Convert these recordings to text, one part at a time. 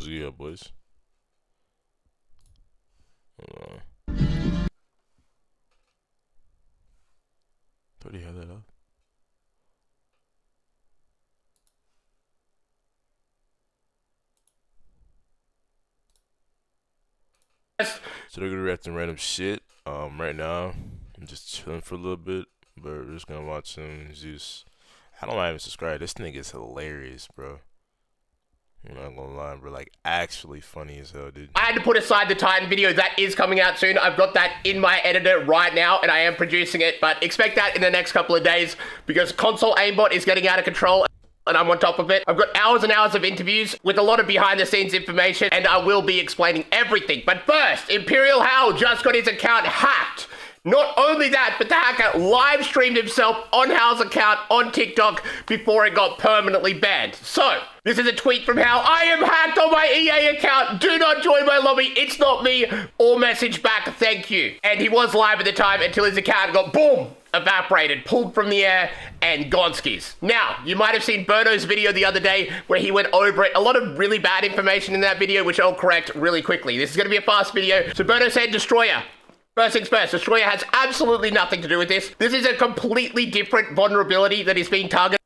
What's good, boys? Hold on. Thought he had that up. So they're gonna react to random shit. Right now, I'm just chilling for a little bit, but we're just gonna watch him just. I don't even subscribe. This nigga's hilarious, bro. I'm not gonna lie, bro. Like, actually funny as hell, dude. I had to put aside the Titan video that is coming out soon. I've got that in my editor right now, and I am producing it, but expect that in the next couple of days, because console aimbot is getting out of control, and I'm on top of it. I've got hours and hours of interviews with a lot of behind-the-scenes information, and I will be explaining everything. But first, Imperial Hal just got his account hacked. Not only that, but the hacker live streamed himself on Hal's account on TikTok before it got permanently banned. So, this is a tweet from Hal. I am hacked on my EA account. Do not join my lobby. It's not me. Or message back, thank you. And he was live at the time until his account got, boom, evaporated, pulled from the air, and gonskis. Now, you might have seen Berto's video the other day where he went over it. A lot of really bad information in that video, which I'll correct really quickly. This is going to be a fast video. So Berto said Destroyer. First things first, Destroyer has absolutely nothing to do with this. This is a completely different vulnerability that is being targeted.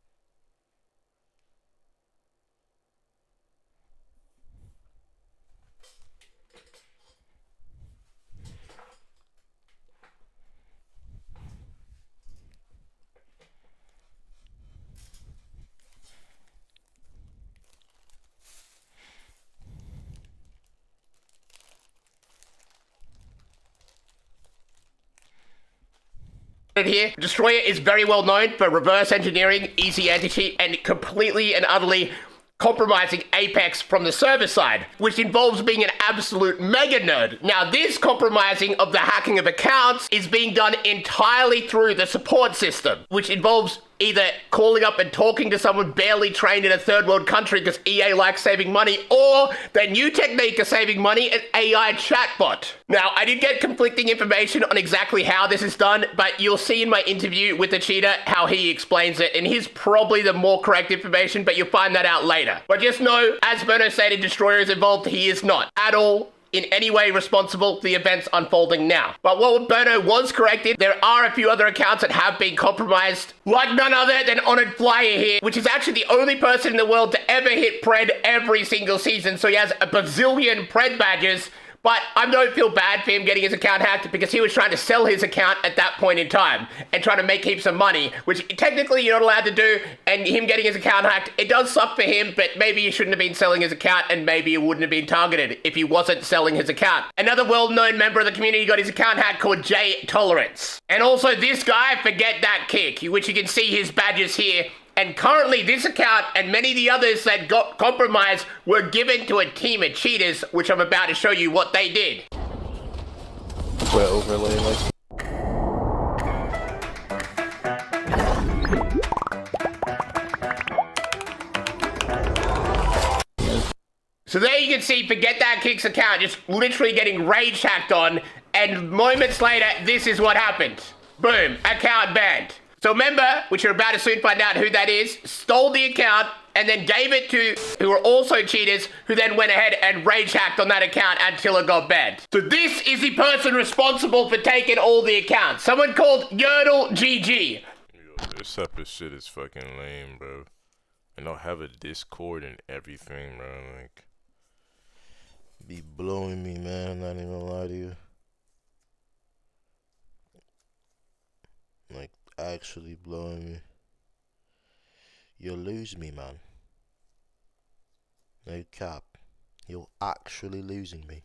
Here, Destroyer is very well known for reverse engineering, easy anti-cheat, and completely and utterly compromising Apex from the server side, which involves being an absolute mega nerd. Now, this compromising of the hacking of accounts is being done entirely through the support system, which involves either calling up and talking to someone barely trained in a third world country because EA likes saving money, or the new technique of saving money, an AI chatbot. Now, I did get conflicting information on exactly how this is done, but you'll see in my interview with the cheater how he explains it, and here's probably the more correct information, but you'll find that out later. But just know, as Berto stated, Destroyer is involved, he is not at all in any way responsible for the events unfolding now. But what Berto was corrected, there are a few other accounts that have been compromised, like none other than Honored Flyer here, which is actually the only person in the world to ever hit Pred every single season, so he has a bazillion Pred badges. But I don't feel bad for him getting his account hacked because he was trying to sell his account at that point in time and trying to make heaps of money, which technically you're not allowed to do, and him getting his account hacked, it does suck for him, but maybe he shouldn't have been selling his account and maybe he wouldn't have been targeted if he wasn't selling his account. Another well-known member of the community got his account hacked called J Tolerance. And also this guy, Forget That Kick, which you can see his badges here. And currently, this account and many of the others that got compromised were given to a team of cheaters, which I'm about to show you what they did. Well, overlay like. So there you can see Forget That Kick's account just literally getting rage hacked on, and moments later, this is what happened. Boom, account banned. So a member, which you're about to soon find out who that is, stole the account and then gave it to who were also cheaters, who then went ahead and rage hacked on that account until it got banned. So this is the person responsible for taking all the accounts. Someone called Yerdle GG. Yo, this type of shit is fucking lame, bro. And they'll have a Discord and everything, bro. Like, be blowing me, man. I'm not even gonna lie to you. Like, actually blowing me. You'll lose me, man. No cap. You're actually losing me.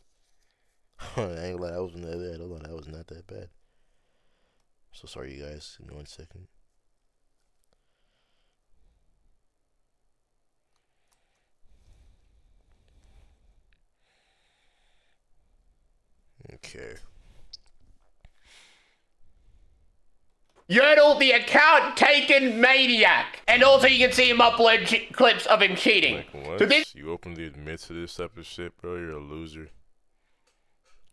I ain't like that wasn't that bad. Hold on, that was not that bad. So sorry, you guys. Give me 1 second. Okay. Yerdle, the account taken maniac. And also you can see him upload clips of him cheating. Like, what? So this You openly admit to this type of shit, bro? You're a loser.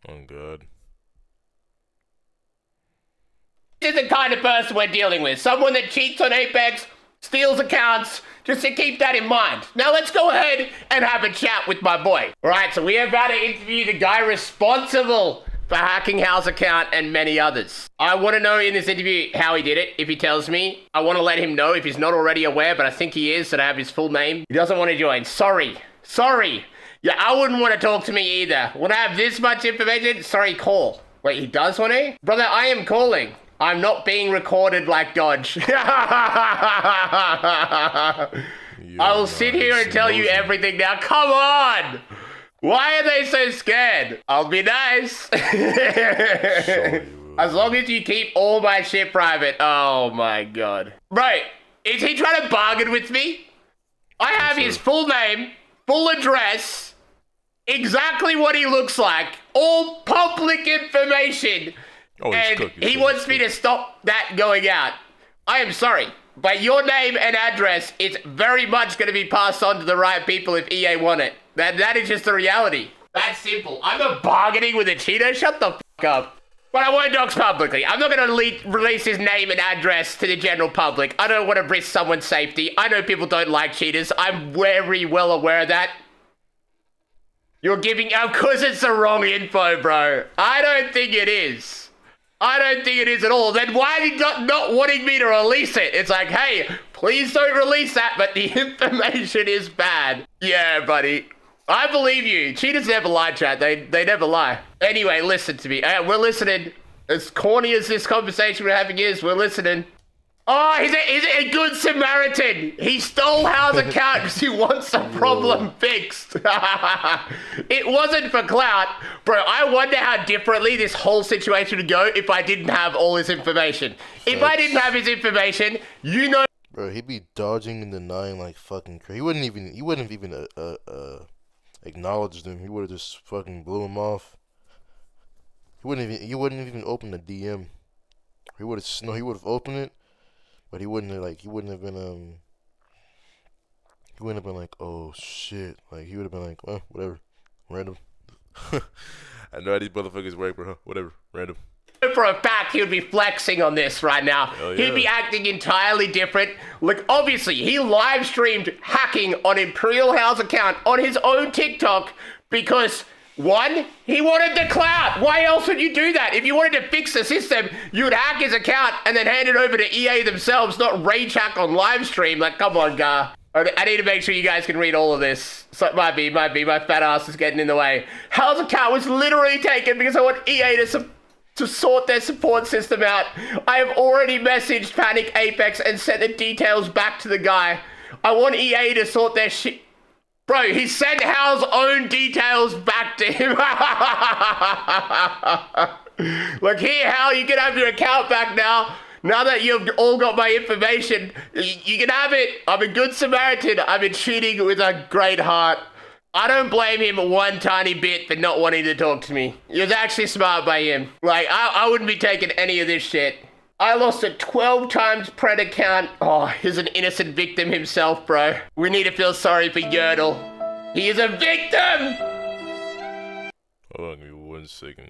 Oh, God. is the kind of person we're dealing with. Someone that cheats on Apex, steals accounts, Just to keep that in mind. Now let's go ahead and have a chat with my boy. All right, so we are about to interview the guy responsible for hacking Hal's account and many others. I want to know in this interview how he did it. If he tells me, I want to let him know if he's not already aware, but I think he is, that I have his full name. He doesn't want to join. Sorry. Yeah, I wouldn't want to talk to me either. When I have this much information, sorry, call. Wait, he does want to? Brother, I am calling. I'm not being recorded like Dodge. I will sit here and tell you everything now. Come on! Why are they so scared? I'll be nice. As long as you keep all my shit private. Oh my god. Bro, is he trying to bargain with me? I have his full name, full address, exactly what he looks like, all public information. And he wants me to stop that going out. I am sorry, but your name and address is very much going to be passed on to the right people if EA want it. That is just the reality. That's simple. I'm not bargaining with a cheater. Shut the fuck up. But I won't dox publicly. I'm not going to release his name and address to the general public. I don't want to risk someone's safety. I know people don't like cheaters. I'm very well aware of that. You're giving... Of course it's the wrong info, bro. I don't think it is. I don't think it is at all. Then why are you not wanting me to release it? It's like, hey, please don't release that, but the information is bad. Yeah, buddy. I believe you. Cheaters never lie, chat. They never lie. Anyway, listen to me. We're listening. As corny as this conversation we're having is, we're listening. Oh, he's a good Samaritan. He stole Hal's account because he wants the problem fixed. It wasn't for clout. Bro, I wonder how differently this whole situation would go if I didn't have all his information. If I didn't have his information, you know... Bro, he'd be dodging and denying like fucking crazy. He wouldn't have even acknowledged him. He would have just fucking blew him off. He wouldn't even open the DM. He would have opened it. But he wouldn't have been like, oh shit. Like, he would have been like, well, whatever. Random. I know how these motherfuckers work, bro. Whatever. Random. For a fact, he would be flexing on this right now. Yeah. He'd be acting entirely different. Like, obviously, he live streamed hacking on Imperial Hal's account on his own TikTok because... One, he wanted the clout. Why else would you do that? If you wanted to fix the system, you would hack his account and then hand it over to EA themselves, not rage hack on live stream. Like, come on, Gar. I need to make sure you guys can read all of this. So it might be. My fat ass is getting in the way. Hal's account was literally taken because I want EA to sort their support system out. I have already messaged Panic Apex and sent the details back to the guy. I want EA to sort their shit. Bro, he sent Hal's own details back to him. Look here, Hal, you can have your account back now. Now that you've all got my information, you can have it. I'm a good Samaritan. I've been cheating with a great heart. I don't blame him one tiny bit for not wanting to talk to me. It was actually smart by him. Like, I wouldn't be taking any of this shit. I lost a 12 times pred account. Oh, he's an innocent victim himself, bro. We need to feel sorry for Yertle. He is a victim! Hold on, give me 1 second.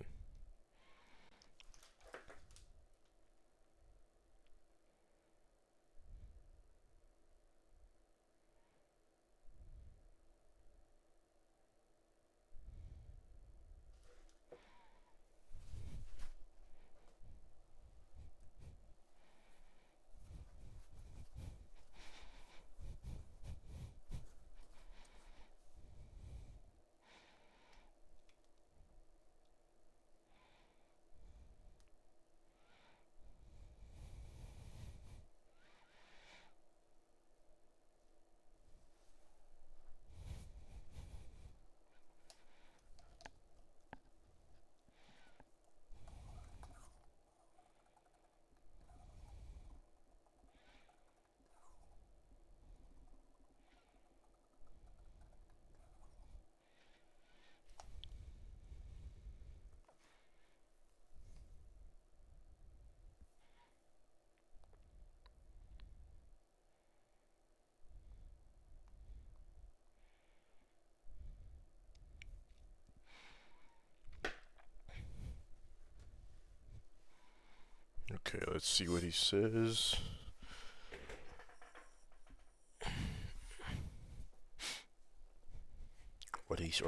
Okay, let's see what he says.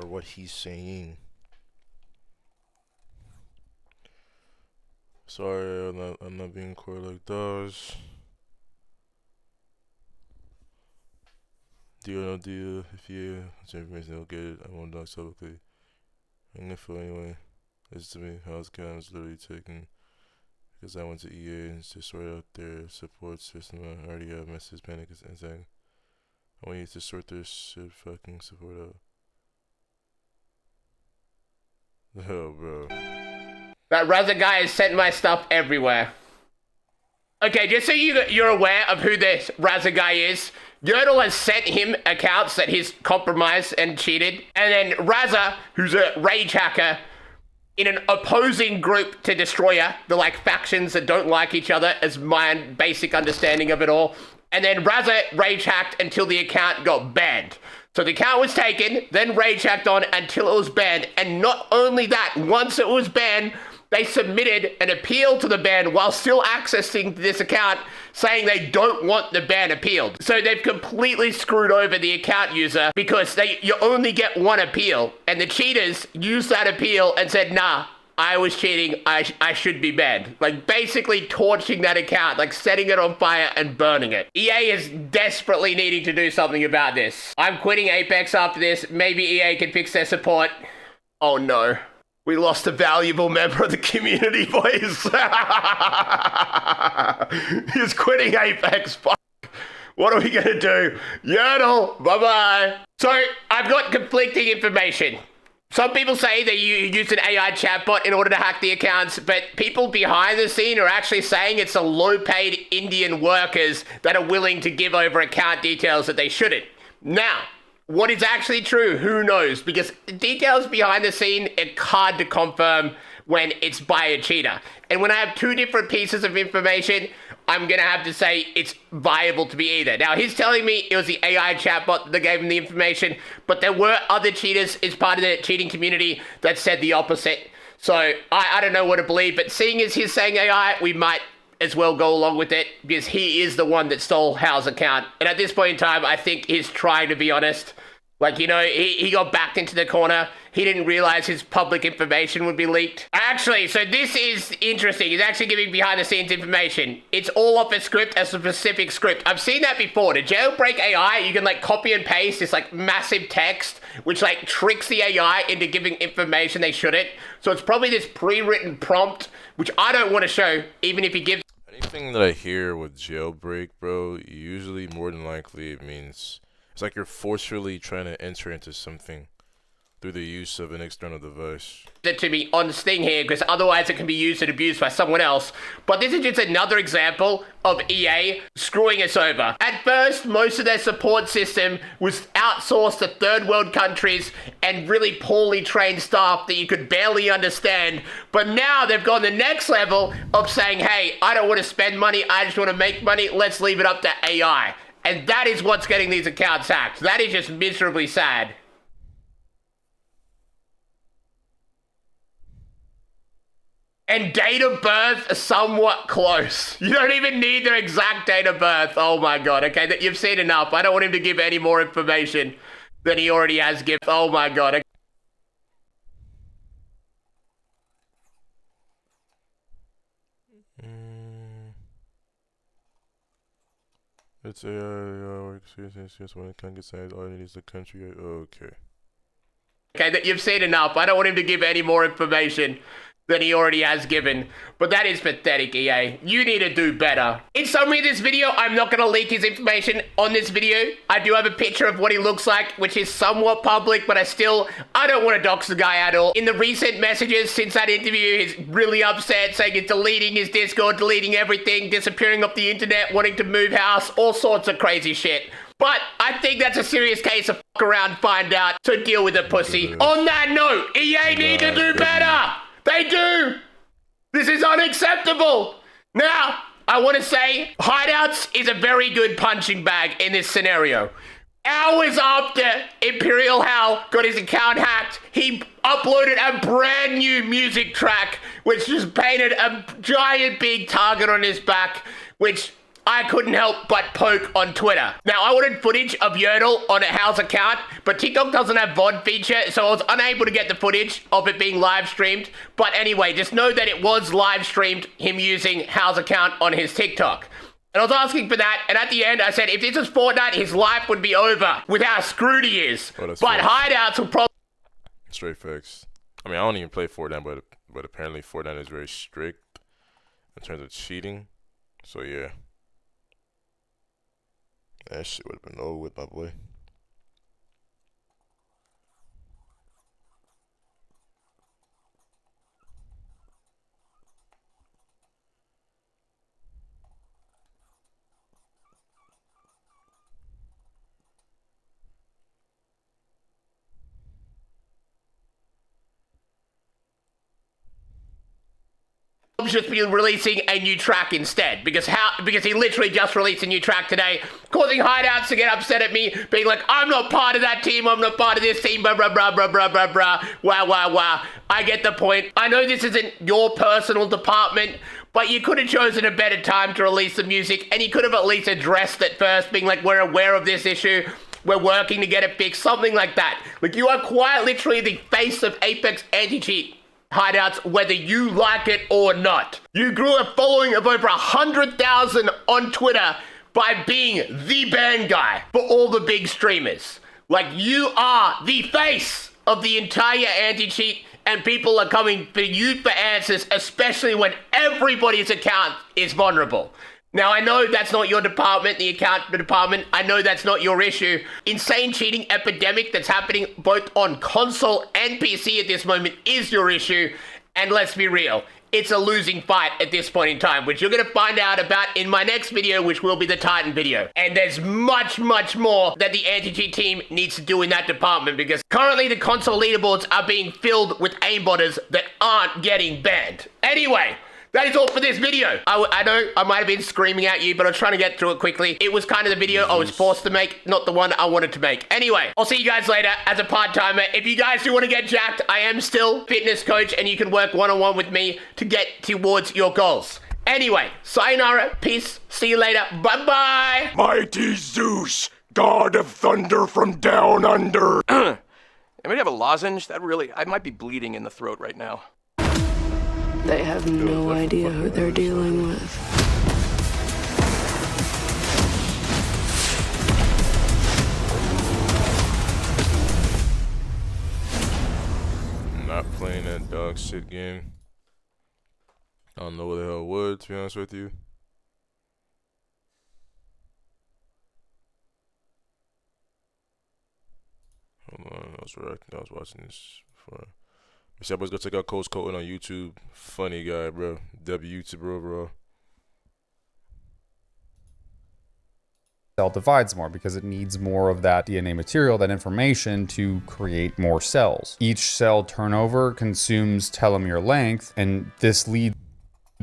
what he's saying. Sorry, I'm not being coy like those. Deal or no deal. If you information, they'll get it. I won't dox publicly. I'm gonna feel anyway. Listen to me. House account is literally taken because I went to EA to sort out their support system. I already have message panic and saying I want you to sort their shit fucking support out. Oh, bro. That Raza guy has sent my stuff everywhere. Okay, just so you're aware of who this Raza guy is, Yodel has sent him accounts that he's compromised and cheated, and then Raza, who's a rage hacker, in an opposing group to Destroyer, the like factions that don't like each other, as my basic understanding of it all, and then Raza rage hacked until the account got banned. So the account was taken, then rage hacked on until it was banned, and not only that, once it was banned, they submitted an appeal to the ban while still accessing this account, saying they don't want the ban appealed. So they've completely screwed over the account user because you only get one appeal, and the cheaters used that appeal and said, nah, I was cheating, I should be banned. Like basically torching that account, like setting it on fire and burning it. EA is desperately needing to do something about this. I'm quitting Apex after this. Maybe EA can fix their support. Oh no. We lost a valuable member of the community, boys. He's quitting Apex. Fuck. What are we gonna do? Yodel, bye-bye. So, I've got conflicting information. Some people say that you use an AI chatbot in order to hack the accounts, but people behind the scene are actually saying it's the low-paid Indian workers that are willing to give over account details that they shouldn't. Now, what is actually true, who knows? Because details behind the scene are hard to confirm when it's by a cheater. And when I have two different pieces of information, I'm going to have to say it's viable to be either. Now, he's telling me it was the AI chatbot that gave him the information, but there were other cheaters as part of the cheating community that said the opposite. So I don't know what to believe, but seeing as he's saying AI, we might as well go along with it because he is the one that stole Hal's account. And at this point in time, I think he's trying to be honest. Like, you know, he got backed into the corner. He didn't realize his public information would be leaked. Actually, so this is interesting. He's actually giving behind the scenes information. It's all off a script, a specific script. I've seen that before. To jailbreak AI, you can like copy and paste this like massive text, which like tricks the AI into giving information they shouldn't. So it's probably this pre-written prompt, which I don't want to show, even if he gives. Anything that I hear with jailbreak, bro, usually more than likely it means it's like you're forcefully trying to enter into something through the use of an external device. To be on this thing here, because otherwise it can be used and abused by someone else. But this is just another example of EA screwing us over. At first, most of their support system was outsourced to third world countries and really poorly trained staff that you could barely understand. But now they've gone the next level of saying, hey, I don't want to spend money, I just want to make money, let's leave it up to AI. And that is what's getting these accounts hacked. That is just miserably sad. And date of birth, somewhat close. You don't even need their exact date of birth. Oh my god, okay, you've seen enough. I don't want him to give any more information than he already has given. Oh my god. Okay. It's AI works just when it can't get signed, all it needs is the country. Okay. Okay, that you've seen enough. I don't want him to give any more information than he already has given. But that is pathetic, EA. You need to do better. In summary of this video, I'm not going to leak his information on this video. I do have a picture of what he looks like, which is somewhat public, but I don't want to dox the guy at all. In the recent messages since that interview, he's really upset, saying he's deleting his Discord, deleting everything, disappearing off the internet, wanting to move house, all sorts of crazy shit. But I think that's a serious case of fuck around, find out, so deal with it, pussy. On that note, EA need to do better. They do! This is unacceptable! Now, I want to say, Hideouts is a very good punching bag in this scenario. Hours after Imperial Hal got his account hacked, he uploaded a brand new music track, which just painted a giant big target on his back, which I couldn't help but poke on Twitter. Now, I wanted footage of Yodel on a Hal's account, but TikTok doesn't have VOD feature, so I was unable to get the footage of it being live streamed. But anyway, just know that it was live streamed, him using Hal's account on his TikTok. And I was asking for that, and at the end I said, if this was Fortnite, his life would be over with how screwed he is. Oh, but facts. Hideouts will probably... Straight facts. I mean, I don't even play Fortnite, but apparently Fortnite is very strict in terms of cheating. So yeah, that shit would have been over with, my boy. just be releasing a new track instead, because he literally just released a new track today, causing Hideouts to get upset at me, being like, I'm not part of that team, I'm not part of this team, blah blah blah blah blah blah blah, wah. I get the point. I know this isn't your personal department, but you could have chosen a better time to release the music, and you could have at least addressed it first, being like, we're aware of this issue, we're working to get it fixed, something like that. Like, you are quite literally the face of Apex anti-cheat, Hideouts, whether you like it or not. You grew a following of over 100,000 on Twitter by being the ban guy for all the big streamers. Like, you are the face of the entire anti-cheat, and people are coming for you for answers, especially when everybody's account is vulnerable. Now, I know that's not your department, the account department. I know that's not your issue. Insane cheating epidemic that's happening both on console and PC at this moment is your issue. And let's be real, it's a losing fight at this point in time, which you're going to find out about in my next video, which will be the Titan video. And there's much, much more that the anti-cheat team needs to do in that department, because currently the console leaderboards are being filled with aimbotters that aren't getting banned. Anyway, that is all for this video. I know I might have been screaming at you, but I was trying to get through it quickly. It was kind of the video I was forced to make, not the one I wanted to make. Anyway, I'll see you guys later as a part-timer. If you guys do want to get jacked, I am still fitness coach, and you can work one-on-one with me to get towards your goals. Anyway, sayonara, peace, see you later, bye-bye. Mighty Zeus, god of thunder from down under. Anybody have a lozenge? I might be bleeding in the throat right now. They have no idea who they're dealing with. I'm not playing that dog shit game. I don't know what the hell it would, to be honest with you. Hold on, I was watching this before. So everybody's go check out Coach Colton on YouTube. Funny guy, bro. YouTuber overall. Cell divides more because it needs more of that DNA material, that information, to create more cells. Each cell turnover consumes telomere length, and this leads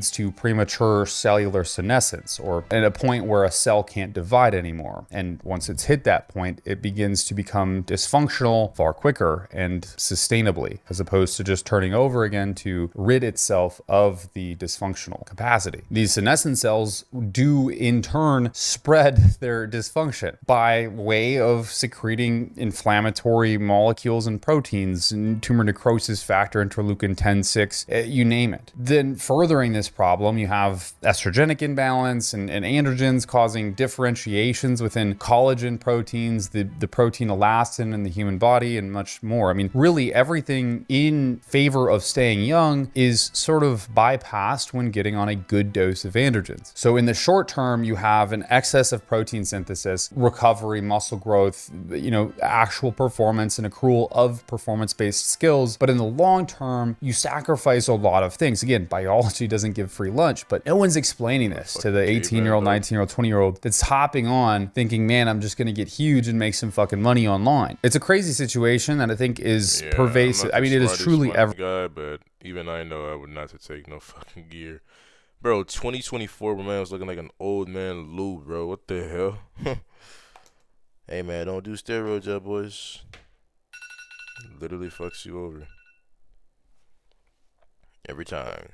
to premature cellular senescence, or at a point where a cell can't divide anymore. And once it's hit that point, it begins to become dysfunctional far quicker and sustainably, as opposed to just turning over again to rid itself of the dysfunctional capacity. These senescent cells do in turn spread their dysfunction by way of secreting inflammatory molecules and proteins, and tumor necrosis factor, interleukin 10-6, you name it. Then furthering this problem, you have estrogenic imbalance and androgens causing differentiations within collagen proteins, the protein elastin in the human body, and much more. I mean, really everything in favor of staying young is sort of bypassed when getting on a good dose of androgens. So in the short term, you have an excess of protein synthesis, recovery, muscle growth, actual performance, and accrual of performance-based skills. But in the long term, you sacrifice a lot of things. Again, biology doesn't give free lunch, but no one's explaining this to the 18-year-old, 19-year-old, 20-year-old that's hopping on thinking, man, I'm just going to get huge and make some fucking money online. It's a crazy situation that I think is pervasive. I mean, it is truly guy, but even I know I would not to take no fucking gear. Bro, 2024, my man was looking like an old man Lou, bro. What the hell? Hey, man, don't do steroids, y'all boys. Literally fucks you over. Every time.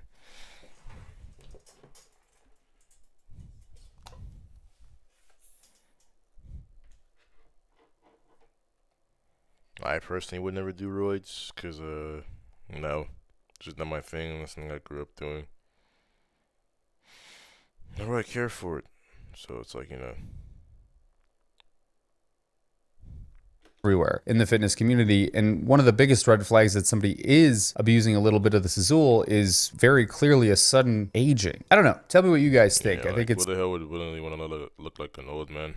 I personally would never do roids because, no, it's just not my thing. Unless something I grew up doing. Nor do I care for it. So it's like, everywhere in the fitness community. And one of the biggest red flags that somebody is abusing a little bit of the Sazul is very clearly a sudden aging. I don't know. Tell me what you guys think. Yeah, I think it's... What the hell would willingly want to look like an old man?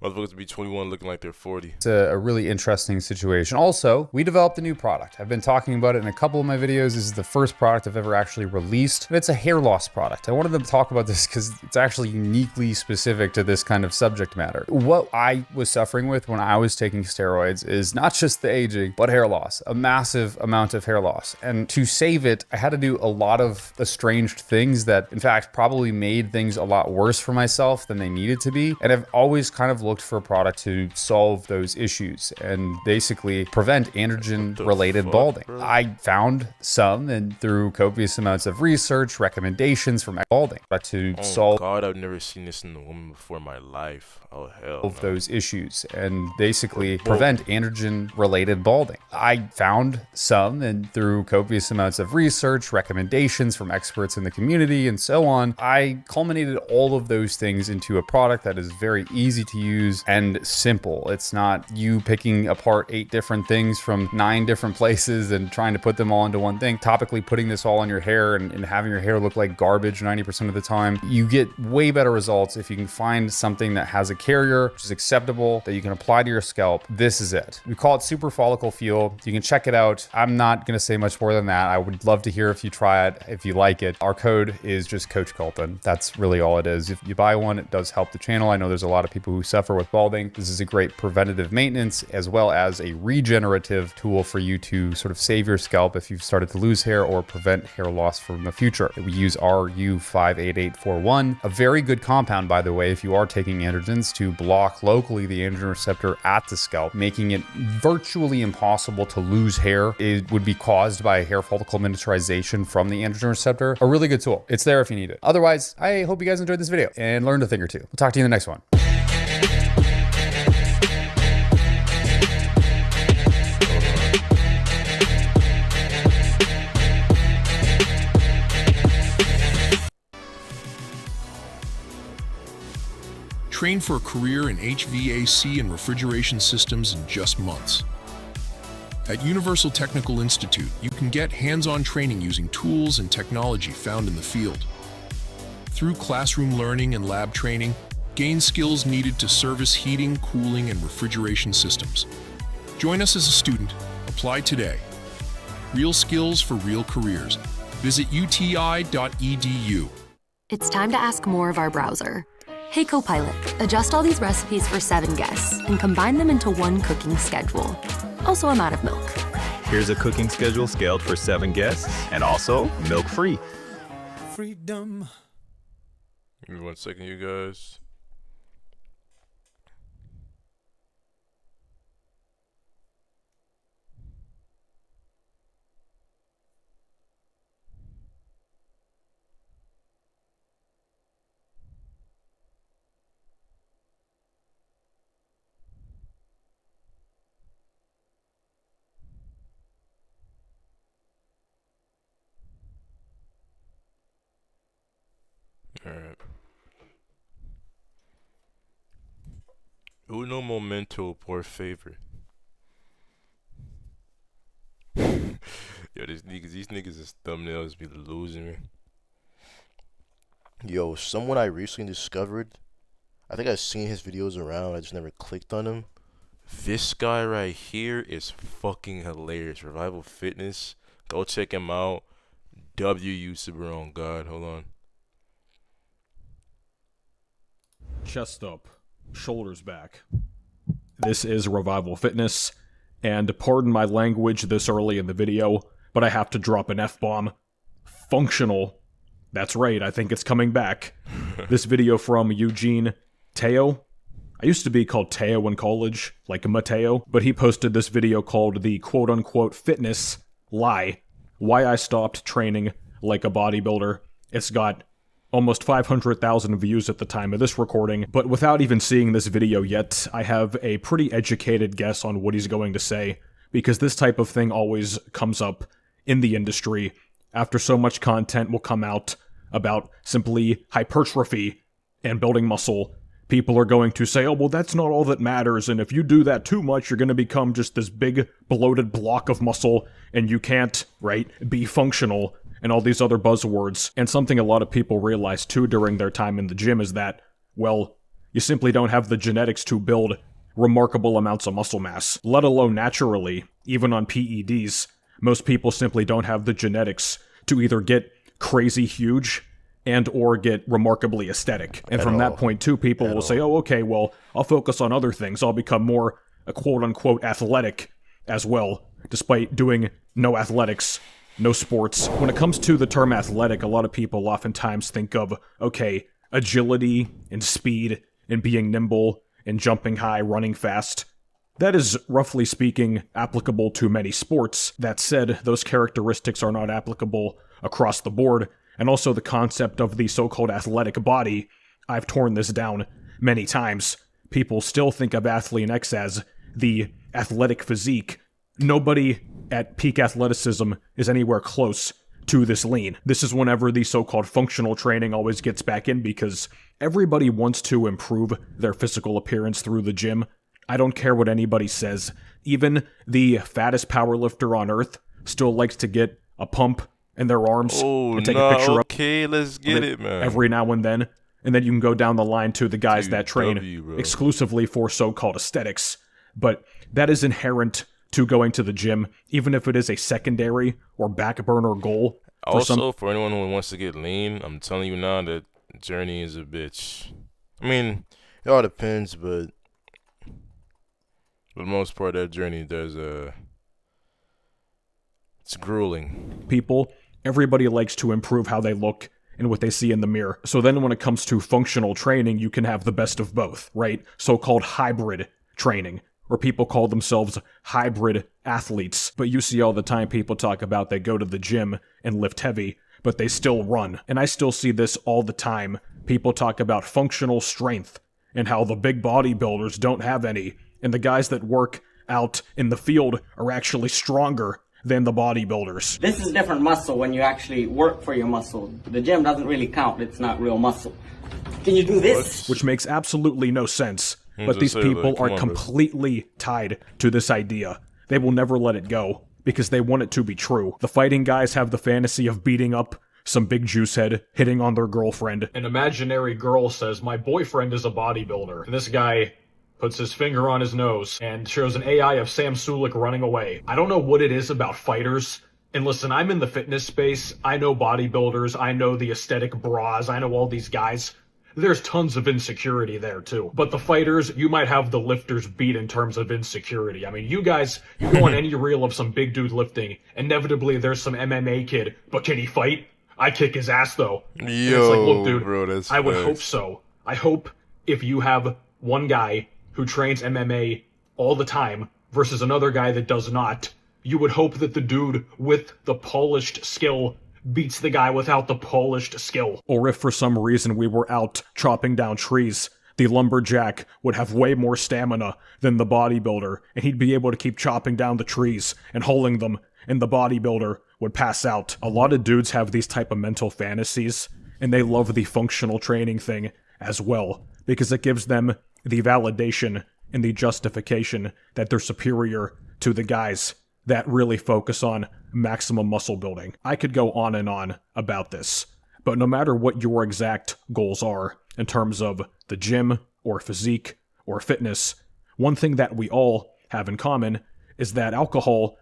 Motherfuckers be 21 looking like they're 40. It's a really interesting situation. Also, we developed a new product. I've been talking about it in a couple of my videos. This is the first product I've ever actually released. And it's a hair loss product. I wanted to talk about this because it's actually uniquely specific to this kind of subject matter. What I was suffering with when I was taking steroids is not just the aging, but hair loss, a massive amount of hair loss. And to save it, I had to do a lot of estranged things that, in fact, probably made things a lot worse for myself than they needed to be. And I've always kind of looked for a product to solve those issues and basically prevent androgen-related balding. I found some, and through copious amounts of research, recommendations from balding, but to solve God, I've never seen this in a woman before in my life. Oh hell, no. those issues and basically prevent androgen-related balding. I found some, and through copious amounts of research, recommendations from experts in the community, and so on, I culminated all of those things into a product that is very easy to use and simple. It's not you picking apart 8 different things from 9 different places and trying to put them all into one thing. Topically putting this all on your hair and having your hair look like garbage 90% of the time. You get way better results if you can find something that has a carrier, which is acceptable, that you can apply to your scalp. This is it. We call it Super Follicle Fuel. You can check it out. I'm not going to say much more than that. I would love to hear if you try it, if you like it. Our code is just Coach Culpin. That's really all it is. If you buy one, it does help the channel. I know there's a lot of people who suffer with balding. This is a great preventative maintenance as well as a regenerative tool for you to sort of save your scalp if you've started to lose hair or prevent hair loss from the future. We use RU58841, a very good compound, by the way, if you are taking androgens, to block locally the androgen receptor at the scalp, making it virtually impossible to lose hair. It would be caused by hair follicle miniaturization from the androgen receptor. A really good tool. It's there if you need it. Otherwise, I hope you guys enjoyed this video and learned a thing or two. We'll talk to you in the next one. Train for a career in HVAC and refrigeration systems in just months. At Universal Technical Institute, you can get hands-on training using tools and technology found in the field. Through classroom learning and lab training, gain skills needed to service heating, cooling, and refrigeration systems. Join us as a student. Apply today. Real skills for real careers. Visit uti.edu. It's time to ask more of our browser. Hey Copilot, adjust all these recipes for 7 guests and combine them into one cooking schedule. Also, I'm out of milk. Here's a cooking schedule scaled for 7 guests and also milk-free. Freedom. Give me 1 second, you guys. Alright. Uno momento, por favor. Yo, these niggas' thumbnails be losing me. Yo, someone I recently discovered, I think I've seen his videos around, I just never clicked on him. This guy right here is fucking hilarious. Revival Fitness. Go check him out. YouTuber on God. Hold on. Chest up, shoulders back. This is Revival Fitness, and pardon my language this early in the video, but I have to drop an F-bomb. Functional. That's right, I think it's coming back. This video from Eugene Teo. I used to be called Teo in college, like Mateo, but he posted this video called the quote-unquote fitness lie. Why I stopped training like a bodybuilder. It's got almost 500,000 views at the time of this recording, but without even seeing this video yet, I have a pretty educated guess on what he's going to say, because this type of thing always comes up in the industry after so much content will come out about simply hypertrophy and building muscle. People are going to say, oh, well, that's not all that matters, and if you do that too much, you're going to become just this big, bloated block of muscle, and you can't, right, be functional, and all these other buzzwords. And something a lot of people realize, too, during their time in the gym is that, well, you simply don't have the genetics to build remarkable amounts of muscle mass, let alone naturally, even on PEDs. Most people simply don't have the genetics to either get crazy huge and or get remarkably aesthetic. And from that point too, people will say, oh, okay, well, I'll focus on other things. I'll become more quote-unquote athletic as well, despite doing no athletics, no sports. When it comes to the term athletic, a lot of people oftentimes think of, okay, agility and speed and being nimble and jumping high, running fast. That is, roughly speaking, applicable to many sports. That said, those characteristics are not applicable across the board. And also the concept of the so-called athletic body, I've torn this down many times. People still think of Athlean X as the athletic physique. Nobody at peak athleticism is anywhere close to this lean. This is whenever the so-called functional training always gets back in, because everybody wants to improve their physical appearance through the gym. I don't care what anybody says. Even the fattest powerlifter on earth still likes to get a pump in their arms and take a picture okay, let's get it, man. Every now and then. And then you can go down the line to the guys that train exclusively for so-called aesthetics. But that is inherent to going to the gym, even if it is a secondary or back burner goal. Also, for anyone who wants to get lean, I'm telling you now that journey is a bitch. I mean, it all depends, but for the most part, that journey, it's grueling. Everybody likes to improve how they look and what they see in the mirror. So then when it comes to functional training, you can have the best of both, right? So-called hybrid training, or people call themselves hybrid athletes. But you see all the time people talk about they go to the gym and lift heavy, but they still run. And I still see this all the time. People talk about functional strength and how the big bodybuilders don't have any, and the guys that work out in the field are actually stronger than the bodybuilders. This is different muscle when you actually work for your muscle. The gym doesn't really count. It's not real muscle. Can you do this? Which makes absolutely no sense. But these people are completely tied to this idea. They will never let it go because they want it to be true. The fighting guys have the fantasy of beating up some big juice head, hitting on their girlfriend. An imaginary girl says, my boyfriend is a bodybuilder. And this guy puts his finger on his nose, and shows an AI of Sam Sulek running away. I don't know what it is about fighters. And listen, I'm in the fitness space. I know bodybuilders. I know the aesthetic bras. I know all these guys. There's tons of insecurity there, too. But the fighters, you might have the lifters beat in terms of insecurity. I mean, you guys, you go on any reel of some big dude lifting, inevitably there's some MMA kid. But can he fight? I kick his ass, though. Yo, it's like, look, dude, bro, I would hope so. I hope if you have one guy who trains MMA all the time versus another guy that does not, you would hope that the dude with the polished skill beats the guy without the polished skill. Or if for some reason we were out chopping down trees, the lumberjack would have way more stamina than the bodybuilder, and he'd be able to keep chopping down the trees and hauling them, and the bodybuilder would pass out. A lot of dudes have these type of mental fantasies, and they love the functional training thing as well, because it gives them the validation and the justification that they're superior to the guys that really focus on maximum muscle building. I could go on and on about this, but no matter what your exact goals are in terms of the gym or physique or fitness, one thing that we all have in common is that alcohol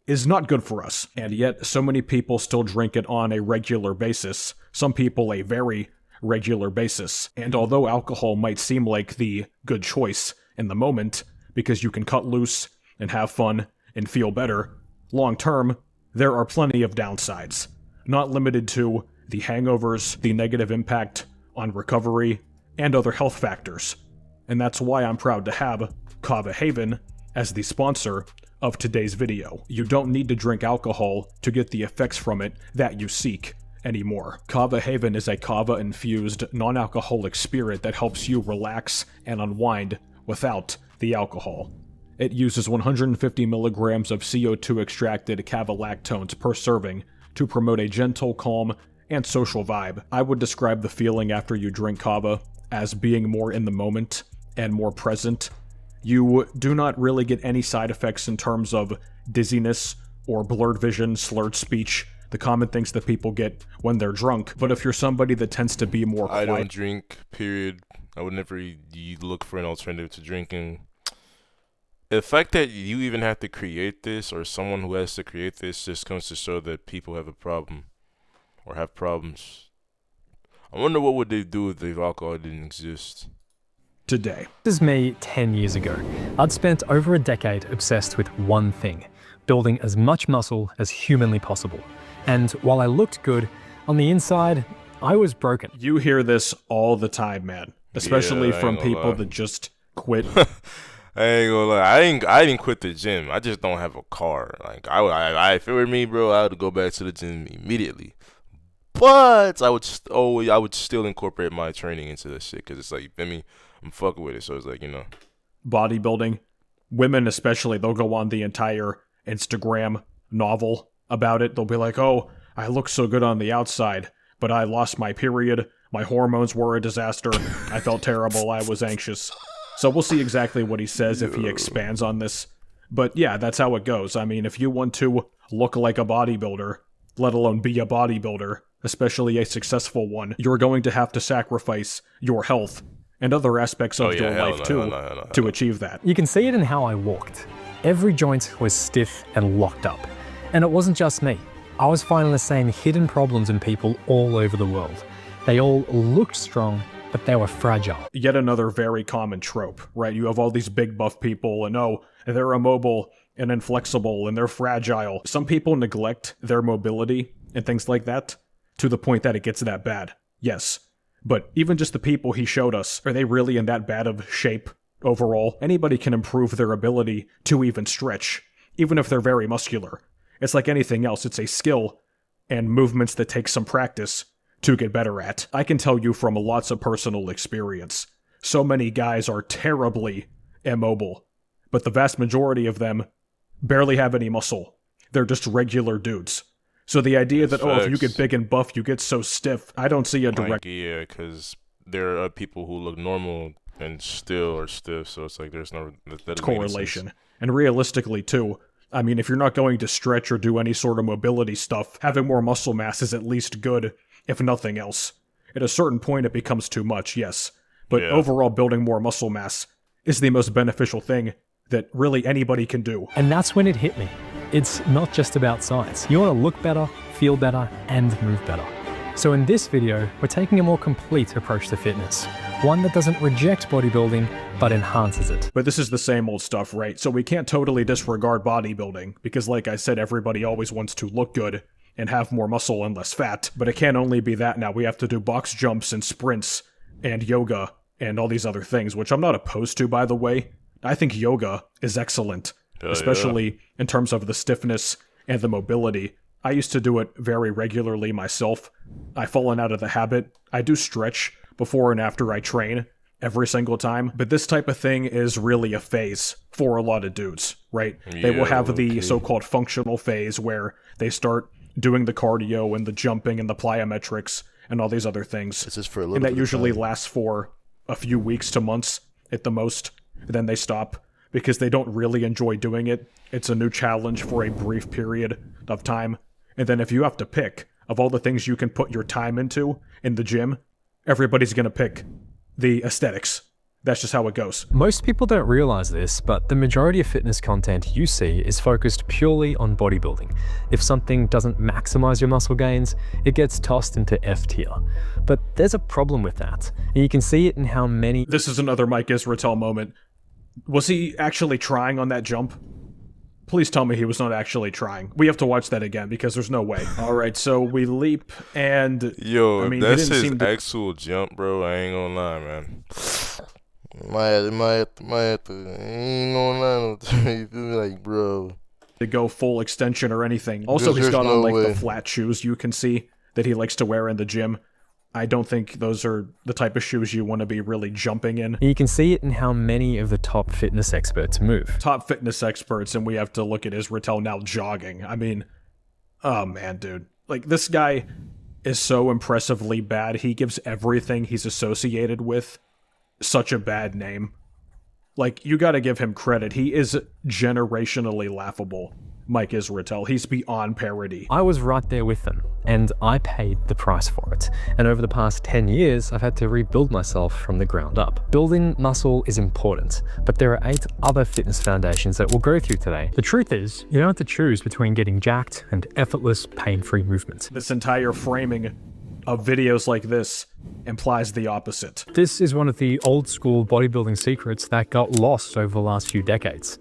is not good for us, and yet so many people still drink it on a regular basis, some people a very regular basis. And although alcohol might seem like the good choice in the moment, because you can cut loose and have fun and feel better, long term, there are plenty of downsides, not limited to the hangovers, the negative impact on recovery, and other health factors. And that's why I'm proud to have Kava Haven as the sponsor of today's video. You don't need to drink alcohol to get the effects from it that you seek. anymore. Kava Haven is a kava-infused, non-alcoholic spirit that helps you relax and unwind without the alcohol. It uses 150 milligrams of CO2 extracted kava lactones per serving to promote a gentle, calm, and social vibe. I would describe the feeling after you drink kava as being more in the moment and more present. You do not really get any side effects in terms of dizziness or blurred vision, slurred speech, the common things that people get when they're drunk. But if you're somebody that tends to be more quiet... I don't drink, period. I would never look for an alternative to drinking. The fact that you even have to create this, or someone who has to create this, just comes to show that people have a problem, or have problems. I wonder what would they do if alcohol didn't exist. Today. This is me 10 years ago. I'd spent over a decade obsessed with one thing, building as much muscle as humanly possible. And while I looked good, on the inside, I was broken. You hear this all the time, man. Especially from people that just quit. I ain't gonna lie. I didn't quit the gym. I just don't have a car. Like if it were me, bro, I would go back to the gym immediately. But I would still incorporate my training into this shit, because it's like, you feel me? I'm fucking with it. So it's like, you know, bodybuilding, women especially, they'll go on the entire Instagram novel about it. They'll be like, oh, I look so good on the outside, but I lost my period. My hormones were a disaster. I felt terrible. I was anxious. So we'll see exactly what he says if he expands on this. But yeah, that's how it goes. I mean, if you want to look like a bodybuilder, let alone be a bodybuilder, especially a successful one, you're going to have to sacrifice your health and other aspects of your life to achieve that. You can see it in how I walked. Every joint was stiff and locked up. And it wasn't just me. I was finding the same hidden problems in people all over the world. They all looked strong, but they were fragile. Yet another very common trope, right? You have all these big buff people, and oh, they're immobile and inflexible and they're fragile. Some people neglect their mobility and things like that to the point that it gets that bad. Yes. But even just the people he showed us, are they really in that bad of shape overall? Anybody can improve their ability to even stretch, even if they're very muscular. It's like anything else, it's a skill and movements that take some practice to get better at. I can tell you from lots of personal experience, so many guys are terribly immobile, but the vast majority of them barely have any muscle. They're just regular dudes. So the idea that, oh, if you get big and buff, you get so stiff, I don't see a direct... Yeah, because there are people who look normal and still are stiff, so it's like there's no... correlation. And realistically, too, I mean, if you're not going to stretch or do any sort of mobility stuff, having more muscle mass is at least good, if nothing else. At a certain point, it becomes too much, yes. But overall, building more muscle mass is the most beneficial thing that really anybody can do. And that's when it hit me. It's not just about size. You want to look better, feel better, and move better. So in this video, we're taking a more complete approach to fitness. One that doesn't reject bodybuilding, but enhances it. But this is the same old stuff, right? So we can't totally disregard bodybuilding, because like I said, everybody always wants to look good and have more muscle and less fat. But it can't only be that now. We have to do box jumps and sprints and yoga and all these other things, which I'm not opposed to, by the way. I think yoga is excellent, especially in terms of the stiffness and the mobility. I used to do it very regularly myself. I've fallen out of the habit. I do stretch before and after I train every single time, but this type of thing is really a phase for a lot of dudes, right? They will have the so-called functional phase where they start doing the cardio and the jumping and the plyometrics and all these other things. It's just for a little and that bit usually lasts for a few weeks to months at the most. Then they stop because they don't really enjoy doing it. It's a new challenge for a brief period of time. And then if you have to pick of all the things you can put your time into in the gym, everybody's going to pick the aesthetics. That's just how it goes. Most people don't realize this, but the majority of fitness content you see is focused purely on bodybuilding. If something doesn't maximize your muscle gains, it gets tossed into F tier. But there's a problem with that, and you can see it in how many... This is another Mike Israetel moment. Was he actually trying on that jump? Please tell me he was not actually trying. We have to watch that again because there's no way. All right, so we leap and... Yo, I mean, that's his actual jump, bro. I ain't gonna lie, man. I ain't gonna lie, you feel me, like, bro. To go full extension or anything. Also, he's got on, like, the flat shoes you can see that he likes to wear in the gym. I don't think those are the type of shoes you want to be really jumping in. You can see it in how many of the top fitness experts move. Top fitness experts, and we have to look at Israel now jogging. I mean, oh man, dude. Like, this guy is so impressively bad. He gives everything he's associated with such a bad name. Like, you gotta give him credit. He is generationally laughable, Mike Israetel. He's beyond parody. I was right there with them, and I paid the price for it. And over the past 10 years, I've had to rebuild myself from the ground up. Building muscle is important, but there are 8 other fitness foundations that we'll go through today. The truth is, you don't have to choose between getting jacked and effortless, pain-free movement. This entire framing of videos like this implies the opposite. This is one of the old-school bodybuilding secrets that got lost over the last few decades.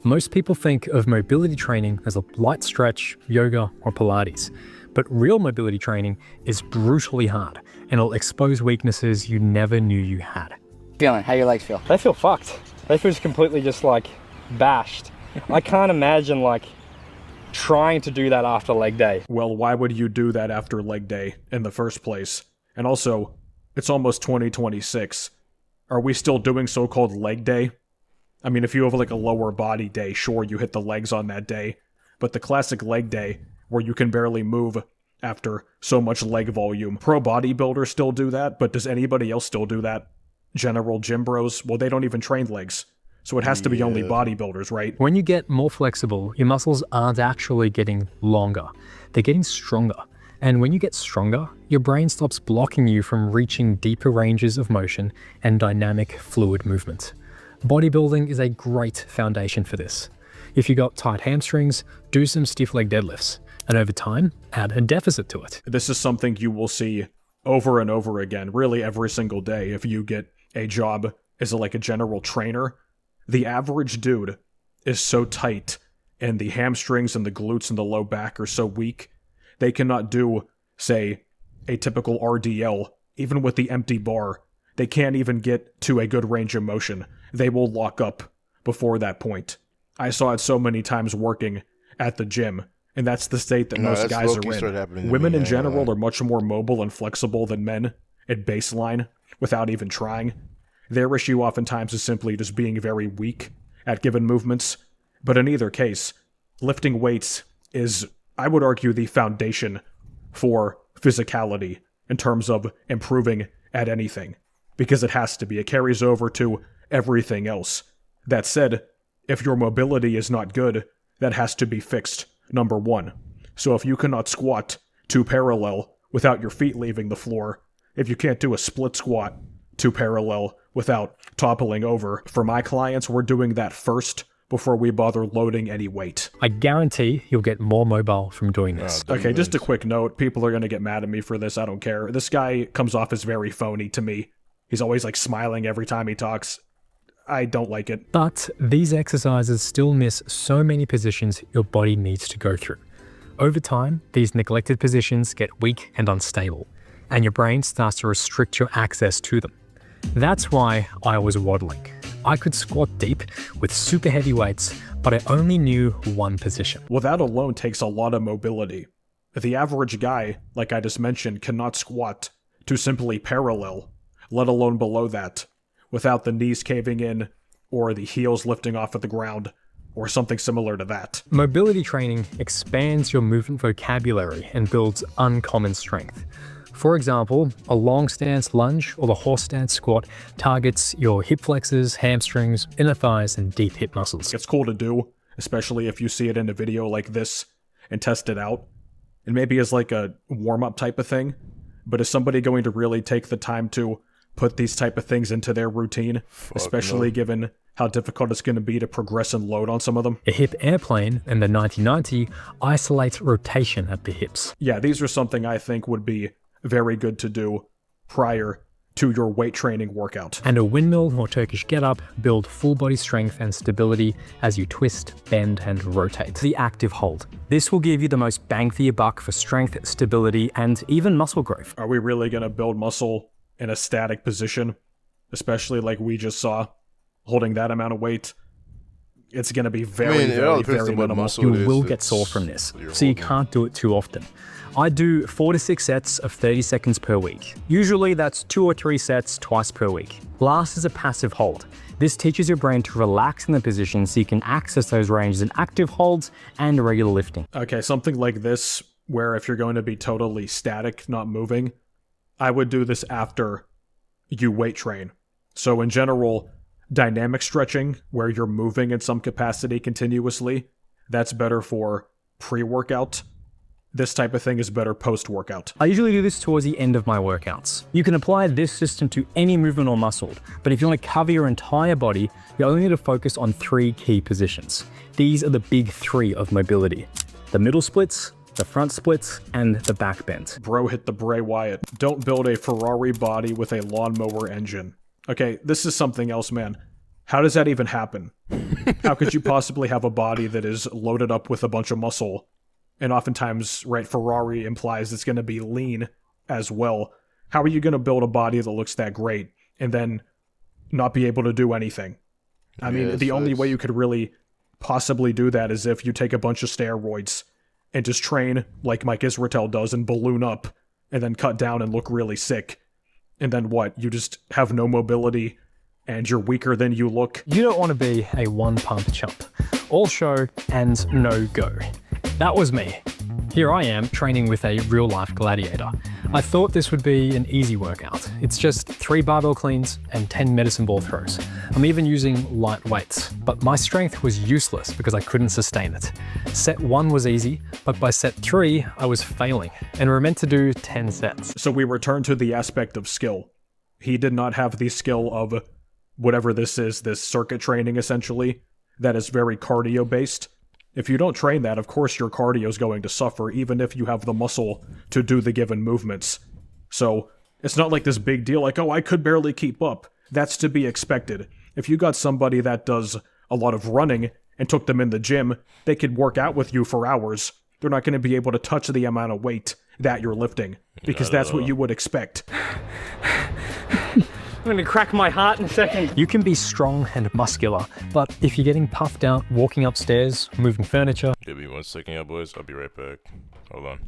Most people think of mobility training as a light stretch, yoga, or Pilates. But real mobility training is brutally hard, and it'll expose weaknesses you never knew you had. Feeling? How your legs feel? They feel fucked. They feel just completely just like bashed. I can't imagine like trying to do that after leg day. Well, why would you do that after leg day in the first place? And also, it's almost 2026. Are we still doing so-called leg day? I mean, if you have like a lower body day, sure, you hit the legs on that day. But the classic leg day, where you can barely move after so much leg volume. Pro bodybuilders still do that, but does anybody else still do that? General gym bros? Well, they don't even train legs. So it has to be only bodybuilders, right? When you get more flexible, your muscles aren't actually getting longer. They're getting stronger. And when you get stronger, your brain stops blocking you from reaching deeper ranges of motion and dynamic fluid movement. Bodybuilding is a great foundation for this. If you got tight hamstrings, do some stiff leg deadlifts. And over time, add a deficit to it. This is something you will see over and over again, really every single day. If you get a job as like a general trainer, the average dude is so tight, and the hamstrings and the glutes and the low back are so weak, they cannot do, say, a typical RDL, even with the empty bar. They can't even get to a good range of motion. They will lock up before that point. I saw it so many times working at the gym, and that's the state that most guys are in. Women in general are much more mobile and flexible than men at baseline without even trying. Their issue oftentimes is simply just being very weak at given movements. But in either case, lifting weights is, I would argue, the foundation for physicality in terms of improving at anything. Because it has to be. It carries over to everything else. That said, if your mobility is not good, that has to be fixed, number one. So if you cannot squat 2 parallel without your feet leaving the floor, if you can't do a split squat 2 parallel without toppling over, for my clients, we're doing that first before we bother loading any weight. I guarantee you'll get more mobile from doing this. Okay, just a quick note. People are going to get mad at me for this. I don't care. This guy comes off as very phony to me. He's always like smiling every time he talks. I don't like it. But these exercises still miss so many positions your body needs to go through. Over time, these neglected positions get weak and unstable, and your brain starts to restrict your access to them. That's why I was waddling. I could squat deep with super heavy weights, but I only knew one position. Well, that alone takes a lot of mobility. The average guy, like I just mentioned, cannot squat to simply parallel, let alone below that, without the knees caving in or the heels lifting off of the ground or something similar to that. Mobility training expands your movement vocabulary and builds uncommon strength. For example, a long stance lunge or the horse stance squat targets your hip flexors, hamstrings, inner thighs, and deep hip muscles. It's cool to do, especially if you see it in a video like this and test it out. And maybe as like a warm-up type of thing. But is somebody going to really take the time to put these type of things into their routine, especially given how difficult it's going to be to progress and load on some of them? A hip airplane and the 90-90 isolates rotation at the hips. Yeah, these are something I think would be very good to do prior to your weight training workout. And a windmill or Turkish get-up build full body strength and stability as you twist, bend, and rotate. The active hold. This will give you the most bang for your buck for strength, stability, and even muscle growth. Are we really going to build muscle in a static position? Especially like we just saw, holding that amount of weight? It's going to be very minimal. You will get sore from this, so you can't do it too often. I do 4 to 6 sets of 30 seconds per week. Usually that's 2 or 3 sets twice per week. Last is a passive hold. This teaches your brain to relax in the position so you can access those ranges in active holds and regular lifting. Okay, something like this, where if you're going to be totally static, not moving, I would do this after you weight train. So in general, dynamic stretching, where you're moving in some capacity continuously, that's better for pre-workout. This type of thing is better post-workout. I usually do this towards the end of my workouts. You can apply this system to any movement or muscle, but if you want to cover your entire body, you only need to focus on 3 key positions. These are the big 3 of mobility: the middle splits, the front splits, and the back bend. Bro hit the Bray Wyatt. Don't build a Ferrari body with a lawnmower engine. Okay, this is something else, man. How does that even happen? How could you possibly have a body that is loaded up with a bunch of muscle? And oftentimes, right, Ferrari implies it's going to be lean as well. How are you going to build a body that looks that great and then not be able to do anything? I mean, the only way you could really possibly do that is if you take a bunch of steroids and just train like Mike Israetel does and balloon up and then cut down and look really sick. And then what? You just have no mobility and you're weaker than you look. You don't want to be a one-pump chump. All show and no go. That was me. Here I am training with a real-life gladiator. I thought this would be an easy workout. It's just 3 barbell cleans and 10 medicine ball throws. I'm even using light weights, but my strength was useless because I couldn't sustain it. Set 1 was easy, but by set 3, I was failing, and we're meant to do 10 sets. So we return to the aspect of skill. He did not have the skill of whatever this is, this circuit training essentially, that is very cardio-based. If you don't train that, of course your cardio is going to suffer, even if you have the muscle to do the given movements. So, it's not like this big deal, like, oh, I could barely keep up. That's to be expected. If you got somebody that does a lot of running and took them in the gym, they could work out with you for hours. They're not going to be able to touch the amount of weight that you're lifting, because that's what you would expect. I'm gonna crack my heart in a second. You can be strong and muscular, but if you're getting puffed out walking upstairs, moving furniture... Give me 1 second, yeah, boys. I'll be right back. Hold on.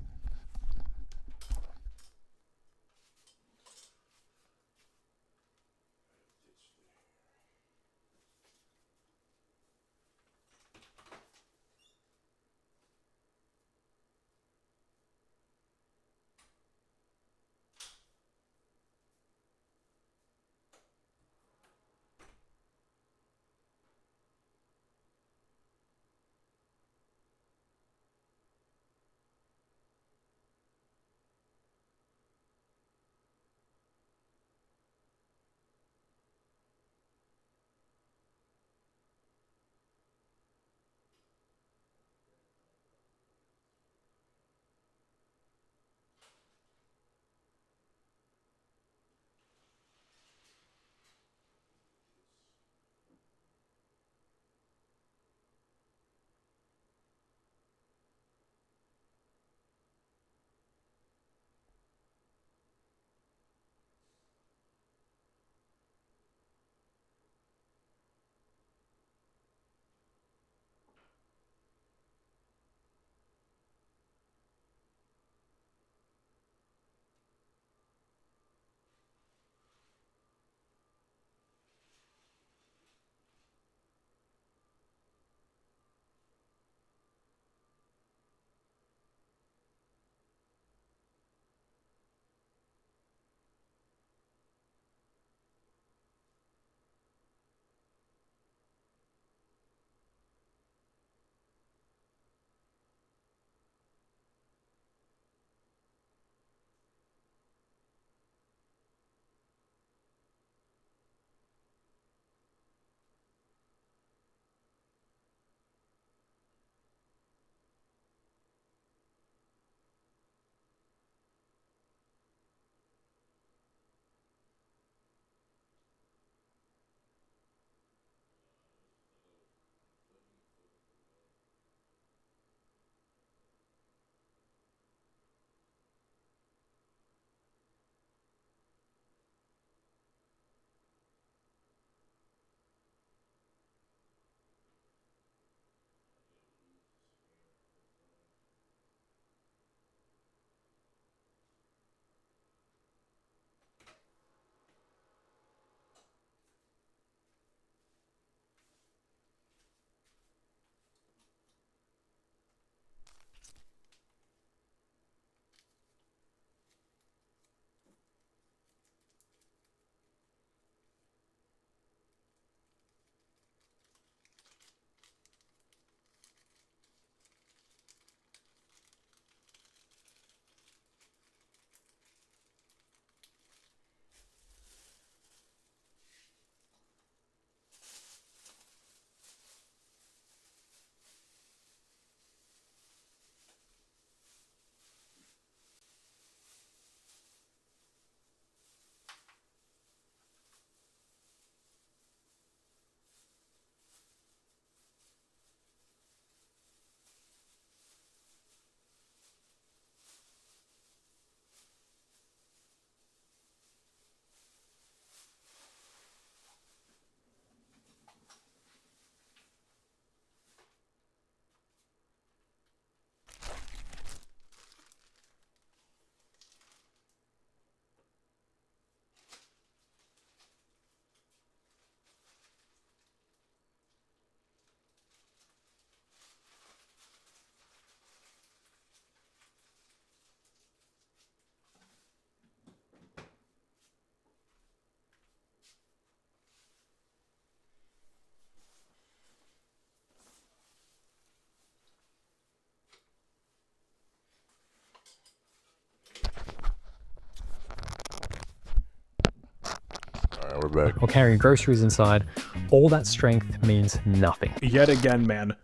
we're back. or carrying groceries inside, all that strength means nothing. Yet again, man,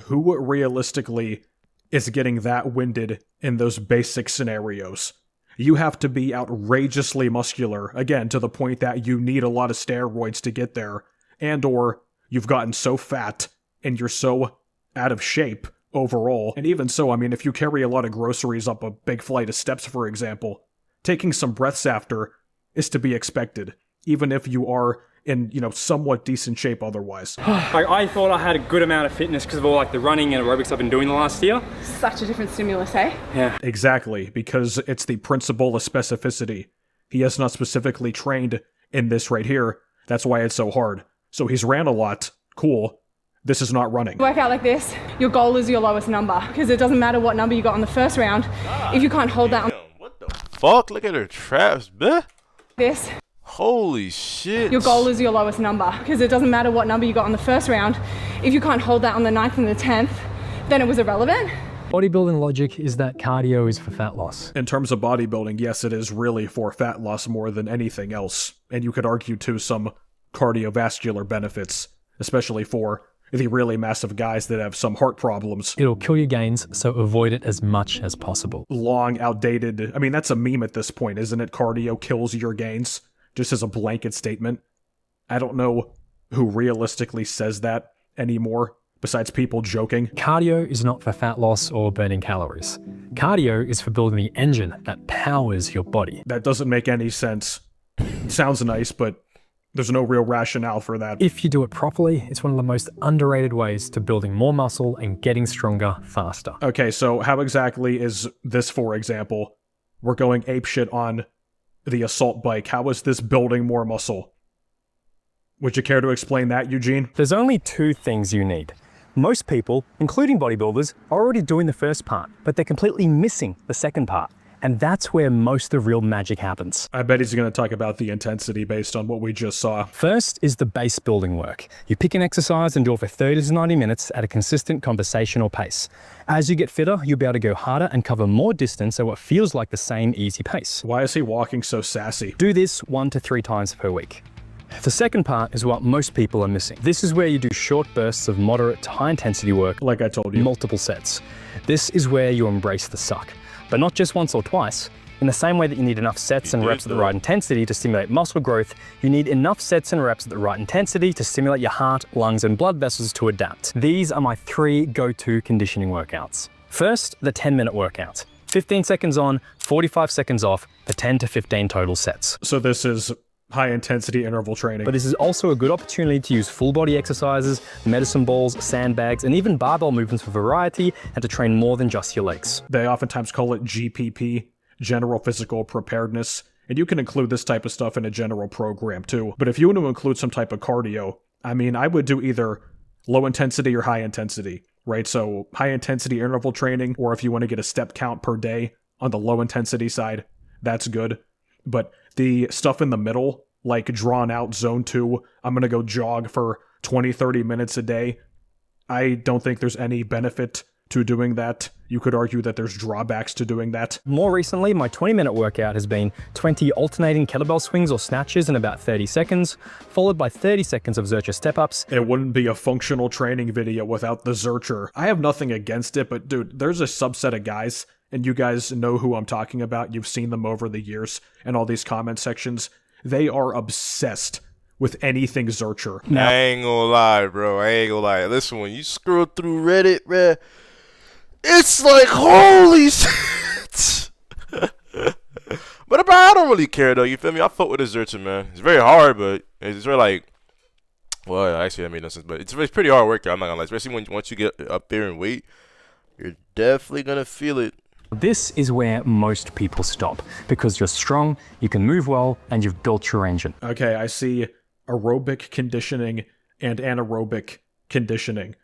who realistically is getting that winded in those basic scenarios? You have to be outrageously muscular, again, to the point that you need a lot of steroids to get there, and or you've gotten so fat and you're so out of shape overall. And even so, I mean, if you carry a lot of groceries up a big flight of steps, for example, taking some breaths after is to be expected, even if you are in, somewhat decent shape otherwise. I thought I had a good amount of fitness because of all like the running and aerobics I've been doing the last year. Such a different stimulus, eh? Yeah. Exactly, because it's the principle of specificity. He has not specifically trained in this right here. That's why it's so hard. So he's ran a lot. Cool. This is not running. Work out like this, your goal is your lowest number, because it doesn't matter what number you got on the first round. If you can't hold that on Fuck, look at her traps, bruh. this, Holy shit. your goal is your lowest number, because it doesn't matter what number you got on the first round. If you can't hold that on the 9th and the 10th, then it was irrelevant. Bodybuilding logic is that cardio is for fat loss. In terms of bodybuilding, yes, it is really for fat loss more than anything else. And you could argue, too, some cardiovascular benefits, especially for the really massive guys that have some heart problems. It'll kill your gains, so avoid it as much as possible. Long, outdated, I mean, that's a meme at this point, isn't it? Cardio kills your gains, just as a blanket statement. I don't know who realistically says that anymore, besides people joking. Cardio is not for fat loss or burning calories. Cardio is for building the engine that powers your body. That doesn't make any sense. It sounds nice, but there's no real rationale for that. If you do it properly, it's one of the most underrated ways to building more muscle and getting stronger faster. Okay, so how exactly is this, for example? We're going apeshit on the assault bike. How is this building more muscle? Would you care to explain that, Eugene? There's only two things you need. Most people, including bodybuilders, are already doing the first part, but they're completely missing the second part. And that's where most of the real magic happens. I bet he's going to talk about the intensity based on what we just saw. First is the base building work. You pick an exercise and do it for 30 to 90 minutes at a consistent conversational pace. As you get fitter, you'll be able to go harder and cover more distance at what feels like the same easy pace. Why is he walking so sassy? Do this 1 to 3 times per week. The second part is what most people are missing. This is where you do short bursts of moderate to high intensity work, like I told you, multiple sets. This is where you embrace the suck. But not just once or twice. In the same way that you need enough sets and reps at the right intensity to stimulate muscle growth, you need enough sets and reps at the right intensity to stimulate your heart, lungs, and blood vessels to adapt. These are my 3 go-to conditioning workouts. First, the 10-minute workout. 15 seconds on, 45 seconds off for 10 to 15 total sets. So this is high-intensity interval training. But this is also a good opportunity to use full-body exercises, medicine balls, sandbags, and even barbell movements for variety, and to train more than just your legs. They oftentimes call it GPP, General Physical Preparedness, and you can include this type of stuff in a general program too. But if you want to include some type of cardio, I mean, I would do either low intensity or high intensity, right? So high intensity interval training, or if you want to get a step count per day on the low intensity side, that's good. But the stuff in the middle, like drawn out zone 2, I'm going to go jog for 20, 30 minutes a day. I don't think there's any benefit to doing that. You could argue that there's drawbacks to doing that. More recently, my 20-minute workout has been 20 alternating kettlebell swings or snatches in about 30 seconds, followed by 30 seconds of Zercher step-ups. It wouldn't be a functional training video without the Zercher. I have nothing against it, but dude, there's a subset of guys, and you guys know who I'm talking about. You've seen them over the years in all these comment sections. They are obsessed with anything Zercher. I ain't gonna lie, bro. I ain't gonna lie. Listen, when you scroll through Reddit, bruh, it's like, holy shit. But bro, I don't really care, though. You feel me? I fuck with the Zercher, man. It's very hard, but it's very like, well, actually, that made no sense. But it's pretty hard workout, I'm not gonna lie. Especially once you get up there in weight, you're definitely gonna feel it. This is where most people stop, because you're strong, you can move well, and you've built your engine. Okay, I see aerobic conditioning and anaerobic conditioning.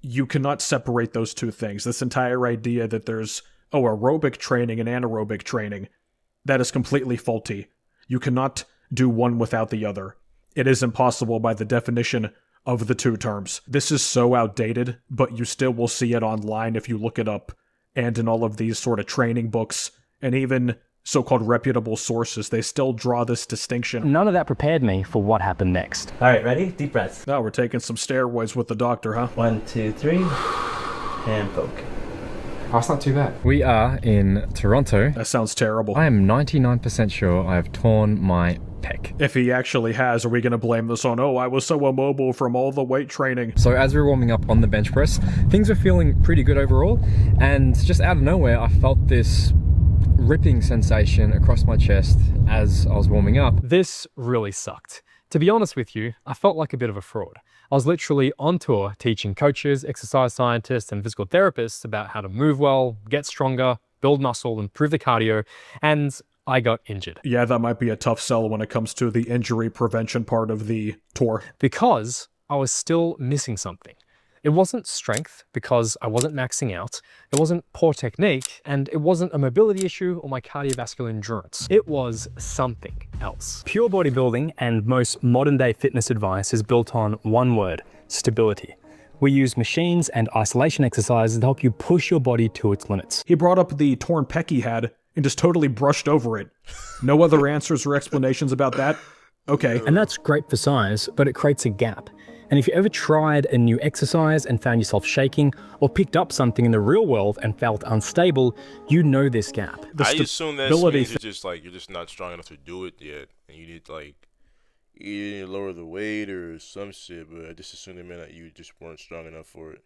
You cannot separate those two things. This entire idea that there's, aerobic training and anaerobic training, that is completely faulty. You cannot do one without the other. It is impossible by the definition of the two terms. This is so outdated, but you still will see it online if you look it up, and in all of these sort of training books, and even so-called reputable sources, they still draw this distinction. None of that prepared me for what happened next. All right, ready? Deep breaths. Now we're taking some steroids with the doctor, huh? 1, 2, 3, and poke. Oh, that's not too bad. We are in Toronto. That sounds terrible. I am 99% sure I have torn my pec. If he actually has, are we going to blame this on, oh, I was so immobile from all the weight training? So as we were warming up on the bench press, things were feeling pretty good overall, and just out of nowhere, I felt this ripping sensation across my chest as I was warming up. This really sucked. To be honest with you, I felt like a bit of a fraud. I was literally on tour teaching coaches, exercise scientists, and physical therapists about how to move well, get stronger, build muscle, improve the cardio, and I got injured. Yeah, that might be a tough sell when it comes to the injury prevention part of the tour. Because I was still missing something. It wasn't strength, because I wasn't maxing out. It wasn't poor technique, and it wasn't a mobility issue or my cardiovascular endurance. It was something else. Pure bodybuilding and most modern day fitness advice is built on one word: stability. We use machines and isolation exercises to help you push your body to its limits. He brought up the torn pec he had and just totally brushed over it. No other answers or explanations about that? Okay. And that's great for size, but it creates a gap. And if you ever tried a new exercise and found yourself shaking, or picked up something in the real world and felt unstable, you know this gap. I assume that means it's just like you're just not strong enough to do it yet, and you need to like either lower the weight or some shit. But I just assumed it meant that you just weren't strong enough for it.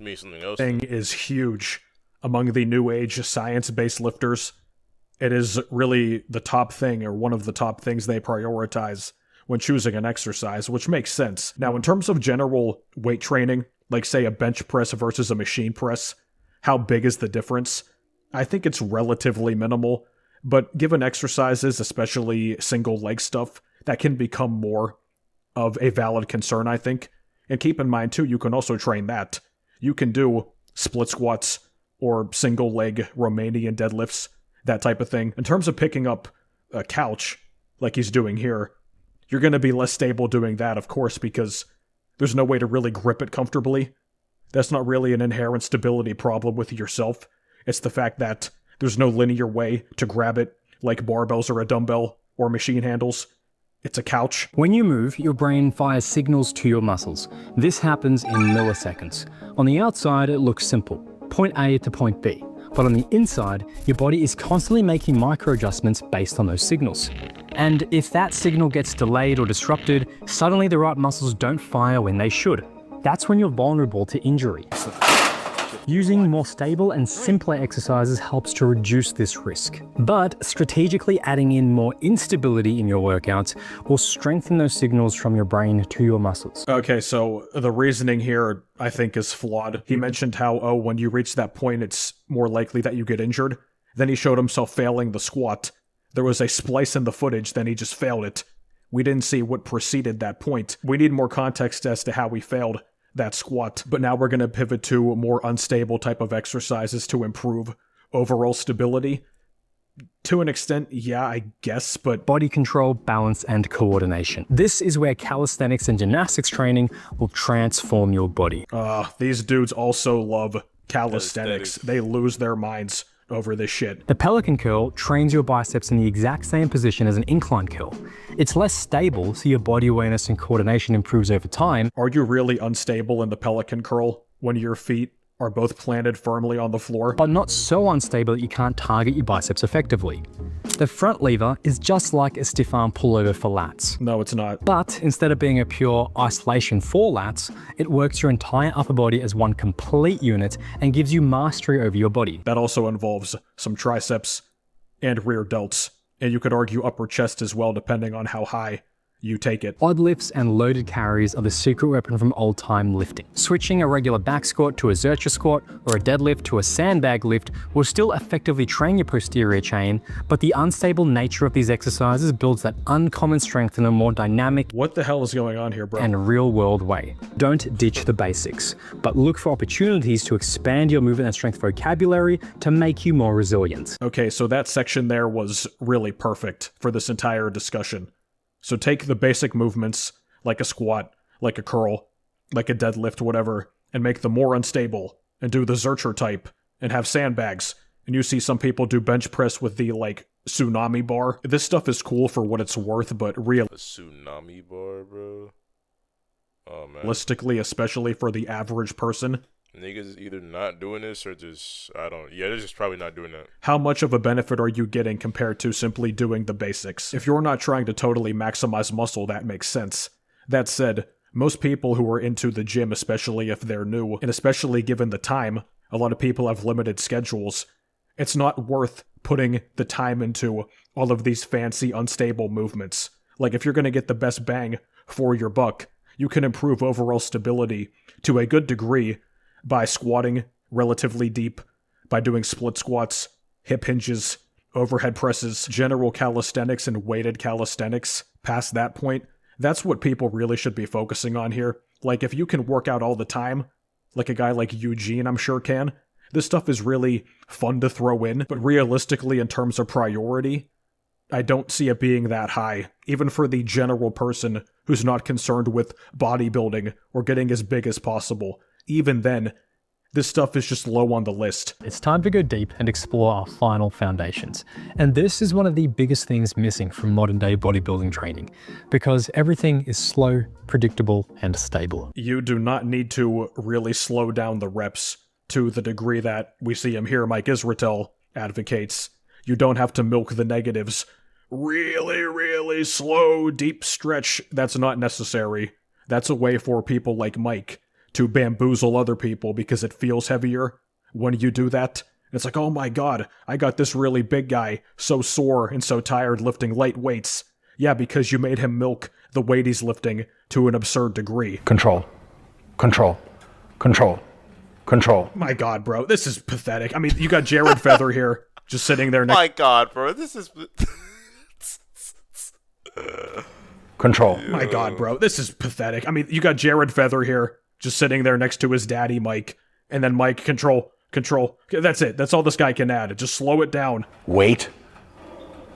Maybe something else. Thing is huge among the new age science-based lifters. It is really the top thing, or one of the top things they prioritize when choosing an exercise, which makes sense. Now, in terms of general weight training, like say a bench press versus a machine press, how big is the difference? I think it's relatively minimal, but given exercises, especially single leg stuff, that can become more of a valid concern, I think. And keep in mind too, you can also train that. You can do split squats or single leg Romanian deadlifts, that type of thing. In terms of picking up a couch, like he's doing here, you're going to be less stable doing that, of course, because there's no way to really grip it comfortably. That's not really an inherent stability problem with yourself. It's the fact that there's no linear way to grab it, like barbells or a dumbbell or machine handles. It's a couch. When you move, your brain fires signals to your muscles. This happens in milliseconds. On the outside, it looks simple. Point A to point B. But on the inside, your body is constantly making micro adjustments based on those signals. And if that signal gets delayed or disrupted, suddenly the right muscles don't fire when they should. That's when you're vulnerable to injury. Using more stable and simpler exercises helps to reduce this risk. But strategically adding in more instability in your workouts will strengthen those signals from your brain to your muscles. Okay, so the reasoning here, I think, is flawed. He mentioned how, oh, when you reach that point, it's more likely that you get injured. Then he showed himself failing the squat. There was a splice in the footage, then he just failed it. We didn't see what preceded that point. We need more context as to how he failed that squat. But now we're going to pivot to more unstable type of exercises to improve overall stability. To an extent, yeah, I guess, but body control, balance, and coordination. This is where calisthenics and gymnastics training will transform your body. These dudes also love calisthenics. They lose their minds over this shit. The Pelican curl trains your biceps in the exact same position as an incline curl. It's less stable, so your body awareness and coordination improves over time. Are you really unstable in the Pelican curl when your feet are both planted firmly on the floor? But not so unstable that you can't target your biceps effectively. The front lever is just like a stiff arm pullover for lats. No, it's not. But instead of being a pure isolation for lats, it works your entire upper body as one complete unit and gives you mastery over your body. That also involves some triceps and rear delts, and you could argue upper chest as well, depending on how high you take it. Odd lifts and loaded carries are the secret weapon from old-time lifting. Switching a regular back squat to a Zercher squat or a deadlift to a sandbag lift will still effectively train your posterior chain, but the unstable nature of these exercises builds that uncommon strength in a more dynamic— what the hell is going on here, bro? —and real-world way. Don't ditch the basics, but look for opportunities to expand your movement and strength vocabulary to make you more resilient. Okay, so that section there was really perfect for this entire discussion. So take the basic movements, like a squat, like a curl, like a deadlift, whatever, and make them more unstable, and do the Zercher type, and have sandbags, and you see some people do bench press with the, like, tsunami bar. This stuff is cool for what it's worth, but A tsunami bar, bro. Oh, man. realistically, especially for the average person, Niggas either not doing this or just, they're just probably not doing that. how much of a benefit are you getting compared to simply doing the basics? If you're not trying to totally maximize muscle, that makes sense. That said, most people who are into the gym, especially if they're new, and especially given the time, a lot of people have limited schedules, it's not worth putting the time into all of these fancy, unstable movements. Like, if you're going to get the best bang for your buck, you can improve overall stability to a good degree by squatting relatively deep, by doing split squats, hip hinges, overhead presses, general calisthenics, and weighted calisthenics. Past that point, that's what people really should be focusing on here. Like, if you can work out all the time, like a guy like Eugene I'm sure can, this stuff is really fun to throw in, but realistically, in terms of priority, I don't see it being that high, even for the general person who's not concerned with bodybuilding or getting as big as possible. Even then, this stuff is just low on the list. It's time to go deep and explore our final foundations. And this is one of the biggest things missing from modern day bodybuilding training, because everything is slow, predictable, and stable. You do not need to really slow down the reps to the degree that we see him here, Mike Israetel, advocates. You don't have to milk the negatives. Really, really slow, deep stretch. That's not necessary. That's a way for people like Mike to bamboozle other people because it feels heavier when you do that. It's like, oh my god, I got this really big guy, so sore and so tired lifting light weights. Yeah, because you made him milk the weight he's lifting to an absurd degree. Control. Control. Control. Control. My god, bro, this is pathetic. I mean, you got Jared Feather here, just sitting there next— My god, bro, this is... Control. My god, bro, this is pathetic. I mean, you got Jared Feather here, just sitting there next to his daddy, Mike. And then Mike, control. That's it. That's all this guy can add. Just slow it down. Weight.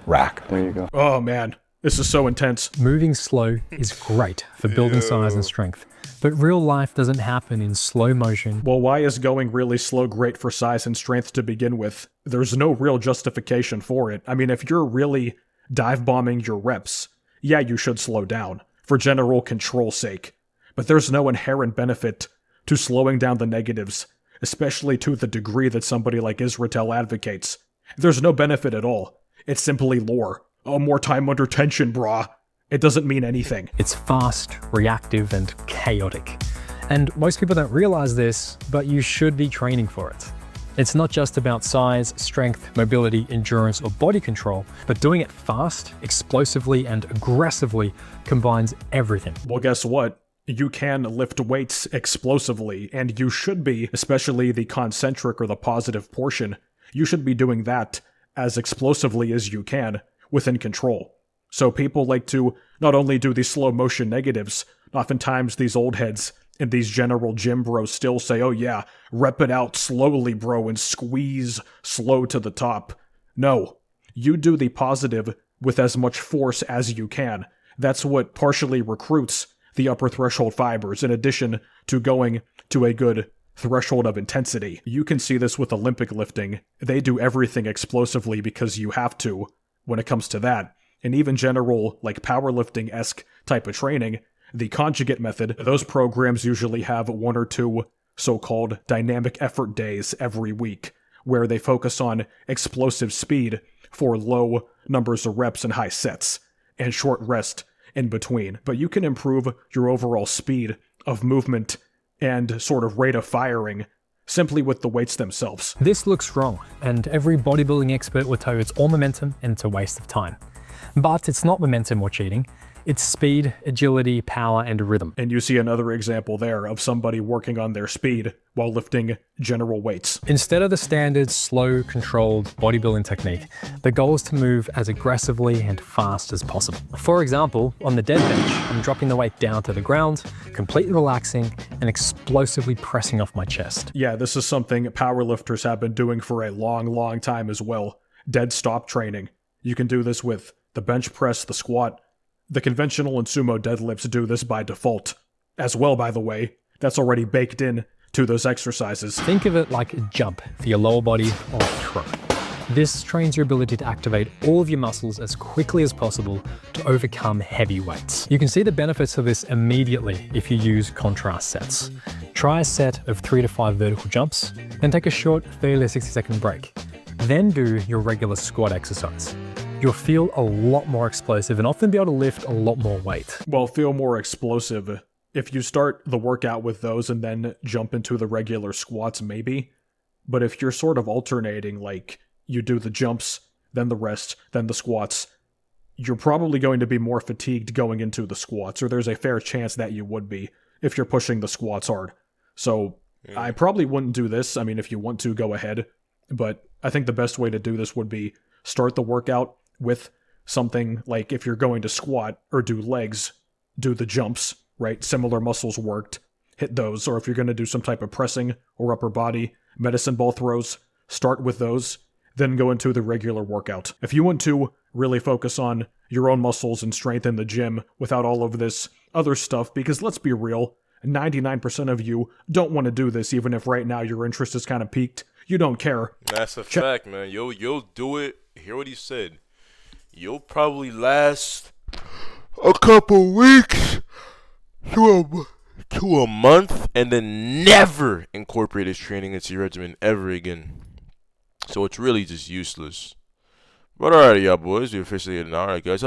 Rack. There you go. Oh, man. This is so intense. Moving slow is great for building size and strength, but real life doesn't happen in slow motion. Well, why is going really slow great for size and strength to begin with? There's no real justification for it. I mean, if you're really dive bombing your reps, yeah, you should slow down, for general control's sake. But there's no inherent benefit to slowing down the negatives, especially to the degree that somebody like Israetel advocates. There's no benefit at all. It's simply lore. Oh, more time under tension, brah. It doesn't mean anything. It's fast, reactive, and chaotic. And most people don't realize this, but you should be training for it. It's not just about size, strength, mobility, endurance, or body control, but doing it fast, explosively, and aggressively combines everything. Well, guess what? You can lift weights explosively, and you should be, especially the concentric or the positive portion, you should be doing that as explosively as you can within control. So people like to not only do these slow motion negatives, oftentimes these old heads and these general gym bros still say, oh yeah, rep it out slowly, bro, and squeeze slow to the top. No, you do the positive with as much force as you can. That's what partially recruits the upper threshold fibers, in addition to going to a good threshold of intensity. You can see this with Olympic lifting. They do everything explosively because you have to when it comes to that. And even general, like powerlifting-esque type of training, the conjugate method, those programs usually have 1 or 2 so-called dynamic effort days every week, where they focus on explosive speed for low numbers of reps and high sets, and short rest in between. But you can improve your overall speed of movement and sort of rate of firing simply with the weights themselves. This looks wrong, and every bodybuilding expert will tell you it's all momentum and it's a waste of time. But it's not momentum or cheating. It's speed, agility, power, and rhythm. And you see another example there of somebody working on their speed while lifting general weights. Instead of the standard, slow, controlled bodybuilding technique, the goal is to move as aggressively and fast as possible. For example, on the dead bench, I'm dropping the weight down to the ground, completely relaxing, and explosively pressing off my chest. Yeah, this is something powerlifters have been doing for a long time as well. Dead stop training. You can do this with the bench press, the squat. The conventional and sumo deadlifts do this by default. As well, by the way, that's already baked in to those exercises. Think of it like a jump for your lower body or throw. This trains your ability to activate all of your muscles as quickly as possible to overcome heavy weights. You can see the benefits of this immediately if you use contrast sets. Try a set of 3 to 5 vertical jumps, then take a short 30 to 60 second break. Then do your regular squat exercise. You'll feel a lot more explosive and often be able to lift a lot more weight. Well, feel more explosive. If you start the workout with those and then jump into the regular squats, maybe. But if you're sort of alternating, like you do the jumps, then the rest, then the squats, you're probably going to be more fatigued going into the squats, or there's a fair chance that you would be if you're pushing the squats hard. So I probably wouldn't do this. I mean, if you want to, go ahead. But I think the best way to do this would be start the workout with something like if you're going to squat or do legs, do the jumps, right? Similar muscles worked, hit those. Or if you're going to do some type of pressing or upper body, medicine ball throws, start with those, then go into the regular workout. If you want to really focus on your own muscles and strength in the gym without all of this other stuff, because let's be real, 99% of you don't want to do this, even if right now your interest is kind of peaked. You don't care. That's a fact, man. You'll do it. Hear what he said. You'll probably last a couple weeks to a month and then never incorporate his training into your regimen ever again. So it's really just useless. But alright, y'all boys, we officially hit an hour. Guys,